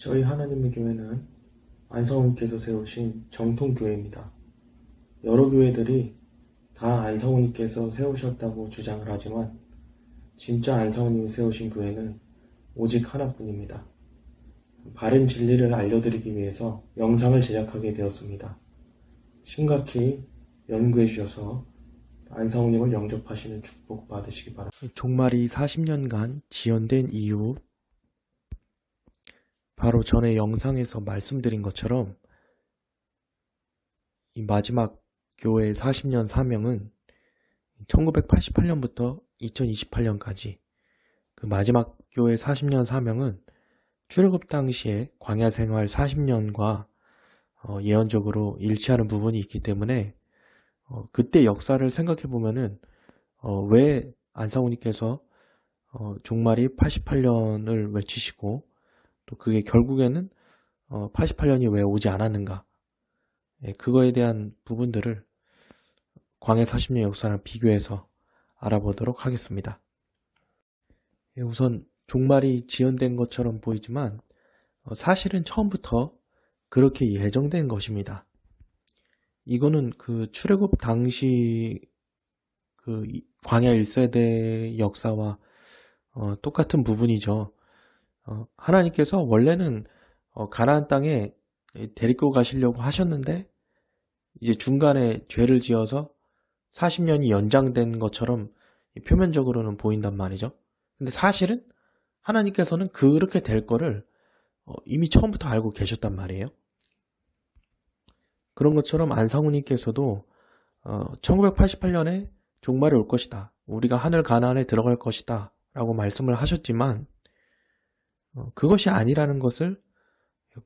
저희 하나님의 교회는 안성우님께서 세우신 정통교회입니다. 여러 교회들이 다 안성우님께서 세우셨다고 주장을 하지만 진짜 안성우님이 세우신 교회는 오직 하나뿐입니다. 바른 진리를 알려드리기 위해서 영상을 제작하게 되었습니다. 심각히 연구해 주셔서 안성우님을 영접하시는 축복 받으시기 바랍니다. 종말이 40년간 지연된 이유, 바로 전에 영상에서 말씀드린 것처럼 이 마지막 교회의 40년 사명은 1988년부터 2028년까지 그 마지막 교회 40년 사명은 출애굽 당시에 광야 생활 40년과 예언적으로 일치하는 부분이 있기 때문에 그때 역사를 생각해 보면은 왜 안상우님께서 종말이 88년을 외치시고 또 그게 결국에는 88년이 왜 오지 않았는가, 그거에 대한 부분들을 광야 40년 역사랑 비교해서 알아보도록 하겠습니다. 우선 종말이 지연된 것처럼 보이지만 사실은 처음부터 그렇게 예정된 것입니다. 이거는 그 출애굽 당시 그 광야 1세대 역사와 똑같은 부분이죠. 하나님께서 원래는 가나안 땅에 데리고 가시려고 하셨는데 이제 중간에 죄를 지어서 40년이 연장된 것처럼 표면적으로는 보인단 말이죠. 근데 사실은 하나님께서는 그렇게 될 거를 이미 처음부터 알고 계셨단 말이에요. 그런 것처럼 안상우님께서도 1988년에 종말이 올 것이다, 우리가 하늘 가나안에 들어갈 것이다 라고 말씀을 하셨지만 그것이 아니라는 것을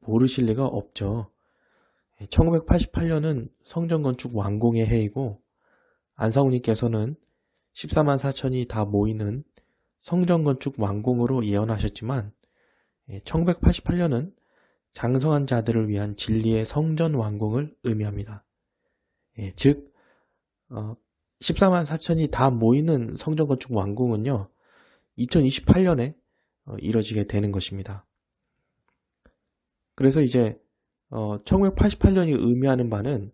모르실 리가 없죠. 1988년은 성전 건축 완공의 해이고 안상우님께서는 14만 4천이 다 모이는 성전 건축 완공으로 예언하셨지만 1988년은 장성한 자들을 위한 진리의 성전 완공을 의미합니다. 즉 14만 4천이 다 모이는 성전 건축 완공은요 2028년에 이뤄지게 되는 것입니다. 그래서 이제 1988년이 의미하는 바는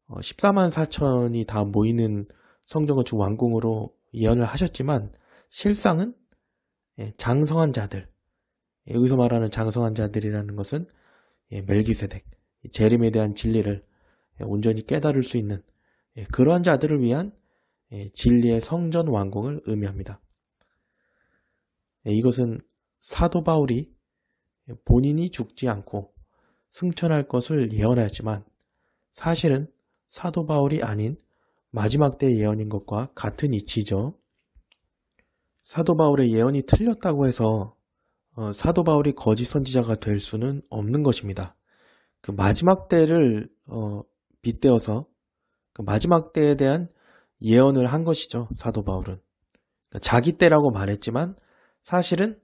14만 4천이 다 모이는 성전 건축 완공으로 예언을 하셨지만 실상은 장성한 자들, 여기서 말하는 장성한 자들이라는 것은 멜기세덱, 재림에 대한 진리를 온전히 깨달을 수 있는 그러한 자들을 위한 진리의 성전 완공을 의미합니다. 이것은 사도 바울이 본인이 죽지 않고 승천할 것을 예언하였지만 사실은 사도 바울이 아닌 마지막 때 예언인 것과 같은 이치죠. 사도 바울의 예언이 틀렸다고 해서 사도 바울이 거짓 선지자가 될 수는 없는 것입니다. 그 마지막 때를 빗대어서 그 마지막 때에 대한 예언을 한 것이죠. 사도 바울은 그러니까 자기 때라고 말했지만 사실은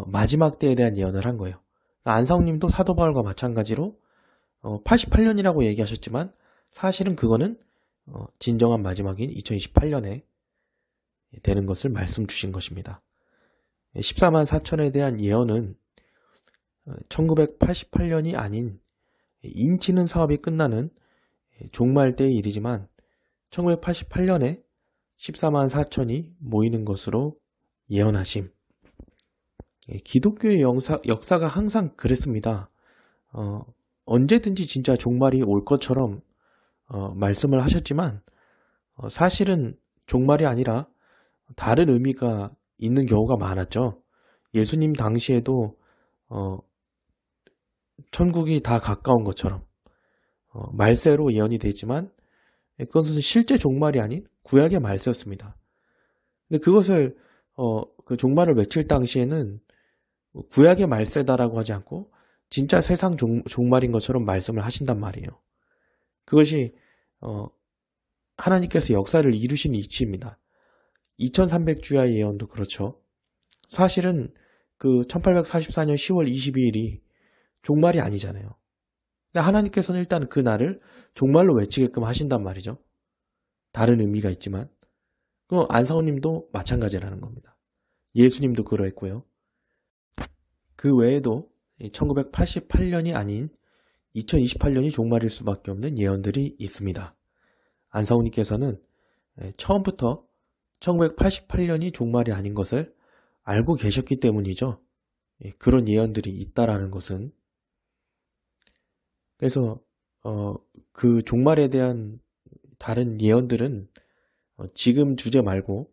마지막 때에 대한 예언을 한 거예요. 안상우님도 사도 바울과 마찬가지로 88년이라고 얘기하셨지만 사실은 그거는 진정한 마지막인 2028년에 되는 것을 말씀 주신 것입니다. 14만 4천에 대한 예언은 1988년이 아닌 인치는 사업이 끝나는 종말 때의 일이지만 1988년에 14만 4천이 모이는 것으로 예언하심. 기독교의 역사가 항상 그랬습니다. 언제든지 진짜 종말이 올 것처럼 말씀을 하셨지만 사실은 종말이 아니라 다른 의미가 있는 경우가 많았죠. 예수님 당시에도 천국이 다 가까운 것처럼 말세로 예언이 되지만 그것은 실제 종말이 아닌 구약의 말세였습니다. 근데 그것을 그 종말을 외칠 당시에는 구약의 말세다라고 하지 않고 진짜 세상 종말인 것처럼 말씀을 하신단 말이에요. 그것이 하나님께서 역사를 이루신 이치입니다. 2300주야의 예언도 그렇죠. 사실은 그 1844년 10월 22일이 종말이 아니잖아요. 근데 하나님께서는 일단 그 날을 종말로 외치게끔 하신단 말이죠. 다른 의미가 있지만 안사오님도 마찬가지라는 겁니다. 예수님도 그러했고요. 그 외에도 1988년이 아닌 2028년이 종말일 수밖에 없는 예언들이 있습니다. 안사우님께서는 처음부터 1988년이 종말이 아닌 것을 알고 계셨기 때문이죠. 그런 예언들이 있다라는 것은. 그래서 그 종말에 대한 다른 예언들은 지금 주제 말고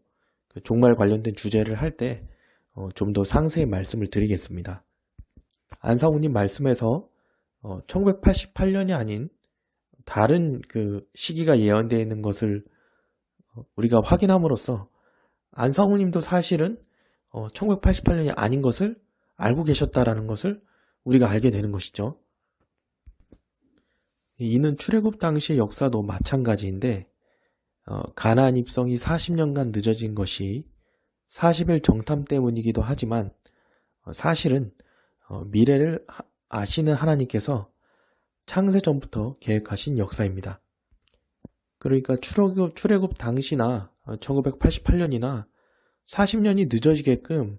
그 종말 관련된 주제를 할 때 좀 더 상세히 말씀을 드리겠습니다. 안상우님 말씀에서 1988년이 아닌 다른 그 시기가 예언되어 있는 것을 우리가 확인함으로써 안상우님도 사실은 1988년이 아닌 것을 알고 계셨다라는 것을 우리가 알게 되는 것이죠. 이는 출애굽 당시의 역사도 마찬가지인데 가나안 입성이 40년간 늦어진 것이 40일 정탐 때문이기도 하지만 사실은 미래를 아시는 하나님께서 창세 전부터 계획하신 역사입니다. 그러니까 출애굽 당시나 1988년이나 40년이 늦어지게끔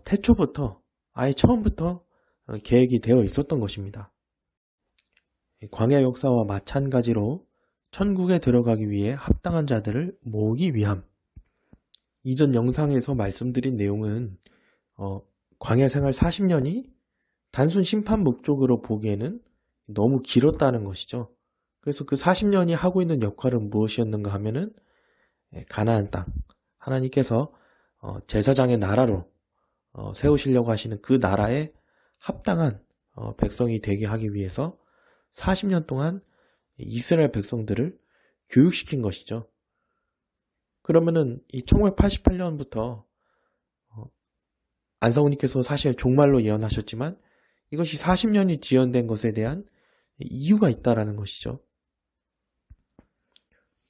태초부터 아예 처음부터 계획이 되어 있었던 것입니다. 광야 역사와 마찬가지로 천국에 들어가기 위해 합당한 자들을 모으기 위함. 이전 영상에서 말씀드린 내용은 광야 생활 40년이 단순 심판 목적으로 보기에는 너무 길었다는 것이죠. 그래서 그 40년이 하고 있는 역할은 무엇이었는가 하면은 가나안 땅, 하나님께서 제사장의 나라로 세우시려고 하시는 그 나라에 합당한 백성이 되게 하기 위해서 40년 동안 이스라엘 백성들을 교육시킨 것이죠. 그러면은 이 1988년부터 안상우님께서 사실 종말로 예언하셨지만 이것이 40년이 지연된 것에 대한 이유가 있다라는 것이죠.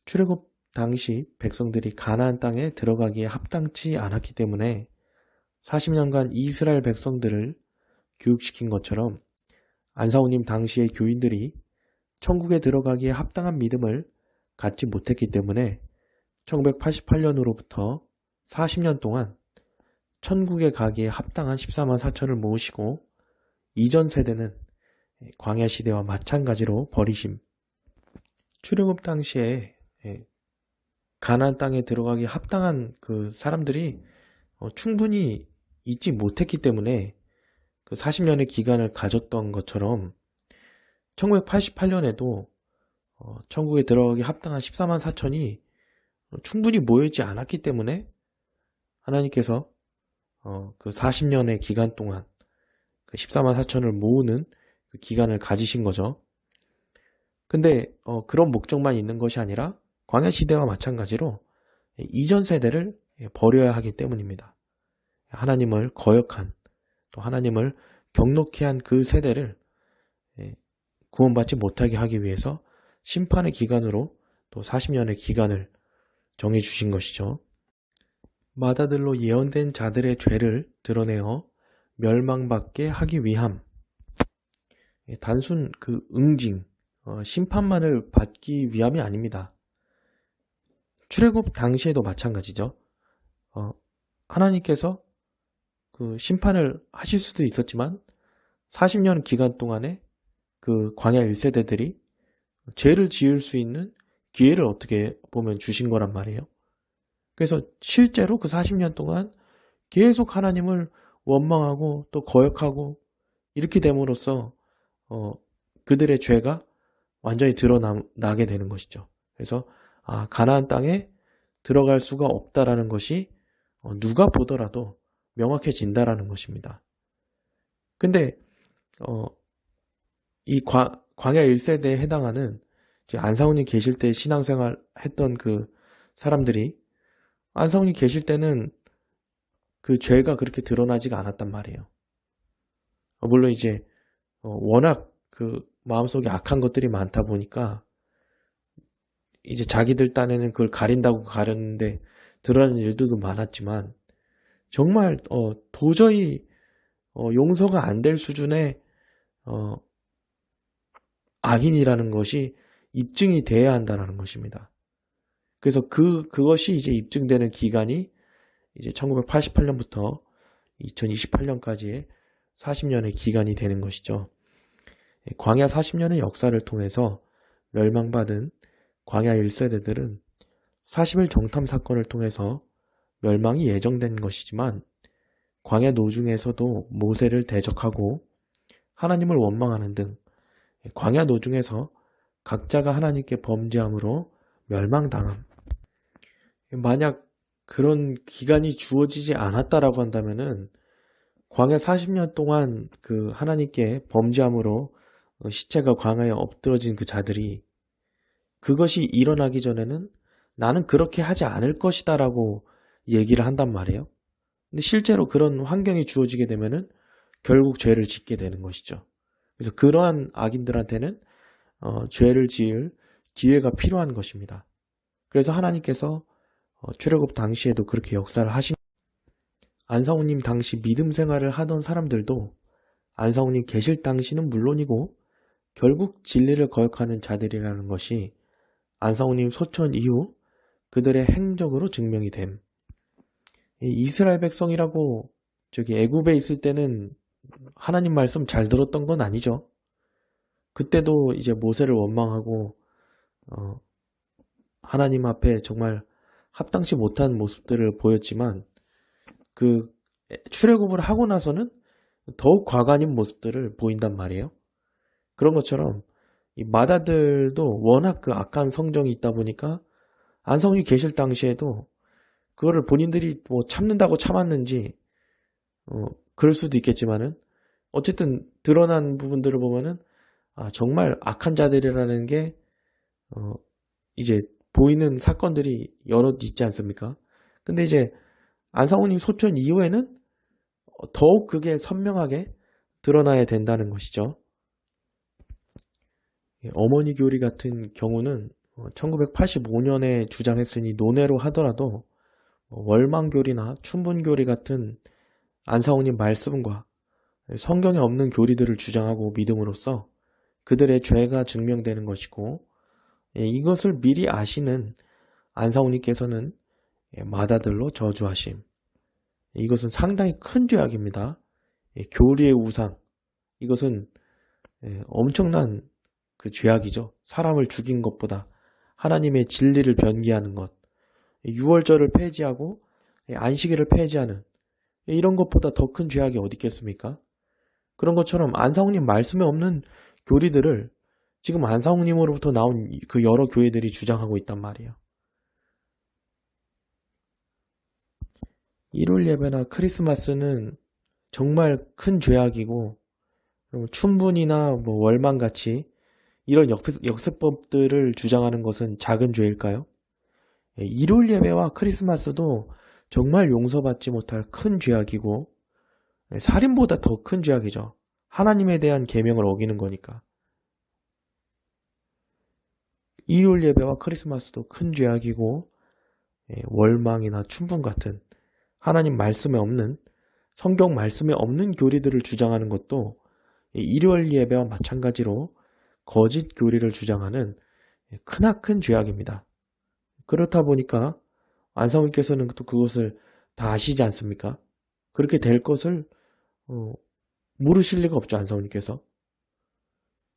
출애굽 당시 백성들이 가나안 땅에 들어가기에 합당치 않았기 때문에 40년간 이스라엘 백성들을 교육시킨 것처럼 안상우님 당시의 교인들이 천국에 들어가기에 합당한 믿음을 갖지 못했기 때문에 1988년으로부터 40년 동안 천국에 가기에 합당한 14만 4천을 모으시고 이전 세대는 광야 시대와 마찬가지로 버리심. 출애굽 당시에 가나안 땅에 들어가기 합당한 그 사람들이 충분히 있지 못했기 때문에 그 40년의 기간을 가졌던 것처럼 1988년에도 천국에 들어가기 합당한 14만 4천이 충분히 모여있지 않았기 때문에 하나님께서 그 40년의 기간 동안 그 14만 4천을 모으는 그 기간을 가지신 거죠. 근데 그런 목적만 있는 것이 아니라 광야 시대와 마찬가지로 이전 세대를 버려야 하기 때문입니다. 하나님을 거역한 또 하나님을 경록케 한 그 세대를 구원받지 못하게 하기 위해서 심판의 기간으로 또 40년의 기간을 정해주신 것이죠. 마다들로 예언된 자들의 죄를 드러내어 멸망받게 하기 위함. 단순 그 응징, 심판만을 받기 위함이 아닙니다. 출애굽 당시에도 마찬가지죠. 하나님께서 그 심판을 하실 수도 있었지만 40년 기간 동안에 그 광야 1세대들이 죄를 지을 수 있는 기회를 어떻게 보면 주신 거란 말이에요. 그래서 실제로 그 40년 동안 계속 하나님을 원망하고 또 거역하고 이렇게 됨으로써 그들의 죄가 완전히 드러나게 되는 것이죠. 그래서 가나안 땅에 들어갈 수가 없다라는 것이 누가 보더라도 명확해진다라는 것입니다. 근데 이 광야 1세대에 해당하는 안상우님 계실 때 신앙생활 했던 그 사람들이 안상우님 계실 때는 그 죄가 그렇게 드러나지가 않았단 말이에요. 물론 이제 워낙 그 마음속에 악한 것들이 많다 보니까 이제 자기들 딴에는 그걸 가린다고 가렸는데 드러나는 일들도 많았지만 정말 도저히 용서가 안 될 수준의 악인이라는 것이 입증이 돼야 한다는 것입니다. 그래서 그것이 이제 입증되는 기간이 이제 1988년부터 2028년까지의 40년의 기간이 되는 것이죠. 광야 40년의 역사를 통해서 멸망받은 광야 1세대들은 40일 정탐 사건을 통해서 멸망이 예정된 것이지만 광야 노중에서도 모세를 대적하고 하나님을 원망하는 등 광야 노중에서 각자가 하나님께 범죄함으로 멸망당함. 만약 그런 기간이 주어지지 않았다라고 한다면은 광야 40년 동안 그 하나님께 범죄함으로 시체가 광야에 엎드러진 그 자들이 그것이 일어나기 전에는 나는 그렇게 하지 않을 것이다라고 얘기를 한단 말이에요. 근데 실제로 그런 환경이 주어지게 되면은 결국 죄를 짓게 되는 것이죠. 그래서 그러한 악인들한테는 죄를 지을 기회가 필요한 것입니다. 그래서 하나님께서 출애굽 당시에도 그렇게 역사를 하신 안상우님 당시 믿음 생활을 하던 사람들도 안상우님 계실 당시는 물론이고 결국 진리를 거역하는 자들이라는 것이 안상우님 소천 이후 그들의 행적으로 증명이 됨. 이스라엘 백성이라고 저기 애굽에 있을 때는 하나님 말씀 잘 들었던 건 아니죠. 그때도 이제 모세를 원망하고 하나님 앞에 정말 합당치 못한 모습들을 보였지만 그 출애굽을 하고 나서는 더욱 과관인 모습들을 보인단 말이에요. 그런 것처럼 이 마다들도 워낙 그 악한 성정이 있다 보니까 안성이 계실 당시에도 그거를 본인들이 뭐 참는다고 참았는지 그럴 수도 있겠지만은 어쨌든 드러난 부분들을 보면은 정말 악한 자들이라는 게 이제 보이는 사건들이 여럿 있지 않습니까? 근데 이제 안상우님 소천 이후에는 더욱 그게 선명하게 드러나야 된다는 것이죠. 어머니 교리 같은 경우는 1985년에 주장했으니 논외로 하더라도 월망교리나 춘분교리 같은 안상우님 말씀과 성경에 없는 교리들을 주장하고 믿음으로써 그들의 죄가 증명되는 것이고 이것을 미리 아시는 안상우님께서는 마다들로 저주하심. 이것은 상당히 큰 죄악입니다. 교리의 우상. 이것은 엄청난 그 죄악이죠. 사람을 죽인 것보다 하나님의 진리를 변기하는 것. 유월절을 폐지하고 안식일을 폐지하는 이런 것보다 더 큰 죄악이 어디 있겠습니까? 그런 것처럼 안상우님 말씀에 없는 교리들을 지금 안상우님으로부터 나온 그 여러 교회들이 주장하고 있단 말이에요. 일요일 예배나 크리스마스는 정말 큰 죄악이고 춘분이나 뭐 월망같이 이런 역세법들을 주장하는 것은 작은 죄일까요? 일요일 예배와 크리스마스도 정말 용서받지 못할 큰 죄악이고 살인보다 더 큰 죄악이죠. 하나님에 대한 계명을 어기는 거니까. 일요일 예배와 크리스마스도 큰 죄악이고 월망이나 춘분 같은 하나님 말씀에 없는 성경 말씀에 없는 교리들을 주장하는 것도 일요일 예배와 마찬가지로 거짓 교리를 주장하는 크나큰 죄악입니다. 그렇다 보니까 안상우님께서는 또 그것을 다 아시지 않습니까? 그렇게 될 것을 모르실 리가 없죠. 안상우님께서.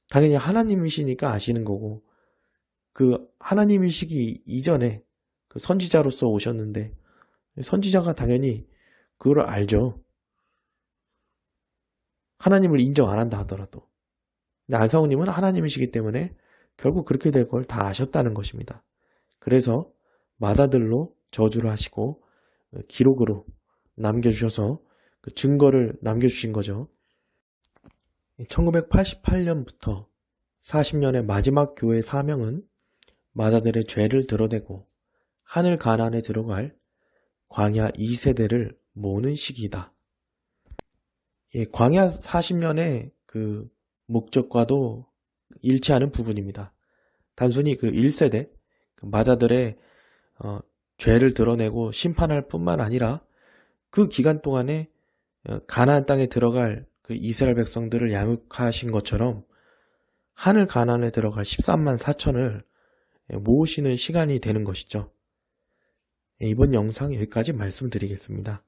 당연히 하나님이시니까 아시는 거고 그 하나님이시기 이전에 그 선지자로서 오셨는데 선지자가 당연히 그걸 알죠. 하나님을 인정 안 한다 하더라도. 근데 안상우님은 하나님이시기 때문에 결국 그렇게 될 걸 다 아셨다는 것입니다. 그래서 마다들로 저주를 하시고 기록으로 남겨주셔서 그 증거를 남겨주신 거죠. 1988년부터 40년의 마지막 교회 사명은 마다들의 죄를 드러내고 하늘 가나안에 들어갈 광야 2세대를 모으는 시기이다. 광야 40년의 그 목적과도 일치하는 부분입니다. 단순히 그 1세대, 그 마다들의 죄를 드러내고 심판할 뿐만 아니라 그 기간 동안에 가나안 땅에 들어갈 그 이스라엘 백성들을 양육하신 것처럼 하늘 가나안에 들어갈 13만 4천을 모으시는 시간이 되는 것이죠. 이번 영상 여기까지 말씀드리겠습니다.